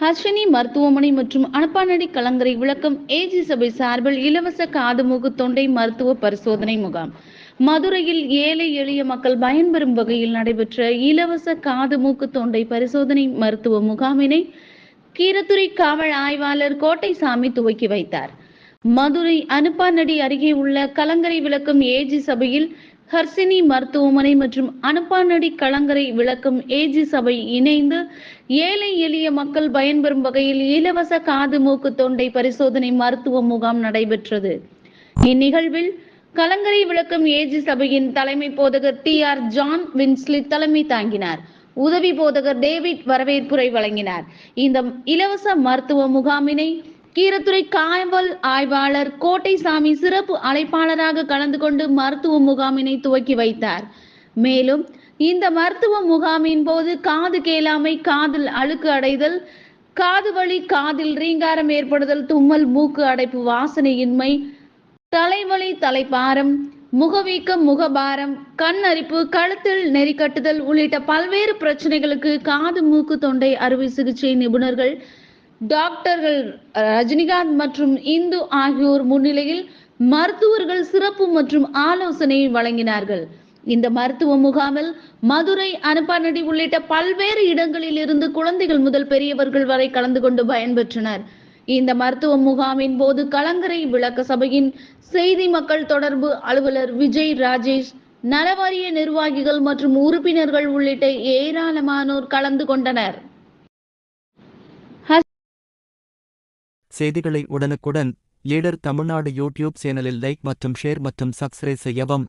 ஹர்ஷினி மருத்துவமனை மற்றும் அனுப்பானடி கலங்கரை விளக்கம் ஏஜி சபை சார்பில் இலவச காது மூக்கு தொண்டை மருத்துவ பரிசோதனை முகாம். மதுரையில் ஏழை எளிய மக்கள் பயன்பெறும் வகையில் நடைபெற்ற இலவச காது மூக்கு தொண்டை பரிசோதனை மருத்துவ முகாமினை கீரத்துறை காவல் ஆய்வாளர் கோட்டைசாமி துவக்கி வைத்தார். மதுரை அனுப்பானடி அருகே உள்ள கலங்கரை விளக்கம் ஏஜி சபையில் ஹர்ஷினி மருத்துவமனை மற்றும் அனுப்பானடி கலங்கரை விளக்கம் ஏஜி சபை இணைந்து ஏழை எளிய மக்கள் பயன்பெறும் வகையில் இலவச காது மூக்கு தொண்டை பரிசோதனை மருத்துவ முகாம் நடைபெற்றது. இந்நிகழ்வில் கலங்கரை விளக்கம் ஏஜி சபையின் தலைமை போதகர் TR ஜான் வின்ஸ்லி தலைமை தாங்கினார். உதவி போதகர் டேவிட் வரவேற்புரை வழங்கினார். இந்த இலவச மருத்துவ முகாமினை கீரத்துறை காவல் ஆய்வாளர் கோட்டைசாமி சிறப்பு அழைப்பாளராக கலந்து கொண்டு மருத்துவ முகாமினை துவக்கி வைத்தார். மேலும் இந்த மருத்துவ முகாமின் போது காது கேளாமை, காதில் அழுக்கு அடைதல், காது வலி, காதில் ரீங்காரம் ஏற்படுதல், தும்மல், மூக்கு அடைப்பு, வாசனையின்மை, தலைவலி, தலைப்பாரம், முகவீக்கம், முகபாரம், கண் அரிப்பு, கழுத்தில் நெறிக்கட்டுதல் உள்ளிட்ட பல்வேறு பிரச்சனைகளுக்கு காது மூக்கு தொண்டை அறுவை சிகிச்சை நிபுணர்கள் டாக்டர்கள் ரஜினிகாந்த் மற்றும் இந்து ஆகியோர் முன்னிலையில் மருத்துவர்கள் சிறப்பு மற்றும் ஆலோசனை வழங்கினார்கள். இந்த மருத்துவ முகாமில் மதுரை, அனுப்பானடி உள்ளிட்ட பல்வேறு இடங்களில் இருந்து குழந்தைகள் முதல் பெரியவர்கள் வரை கலந்து கொண்டு பயன்பெற்றனர். இந்த மருத்துவ முகாமின் போது கலங்கரை விளக்க சபையின் செய்தி மக்கள் தொடர்பு அலுவலர் விஜய் ராஜேஷ், நலவாரிய நிர்வாகிகள் மற்றும் உறுப்பினர்கள் உள்ளிட்ட ஏராளமானோர் கலந்து கொண்டனர். செய்திகளை உடனுக்குடன் லீடர் தமிழ்நாடு யூடியூப் சேனலில் லைக் மற்றும் ஷேர் மற்றும் சப்ஸ்கிரைப் செய்யவும்.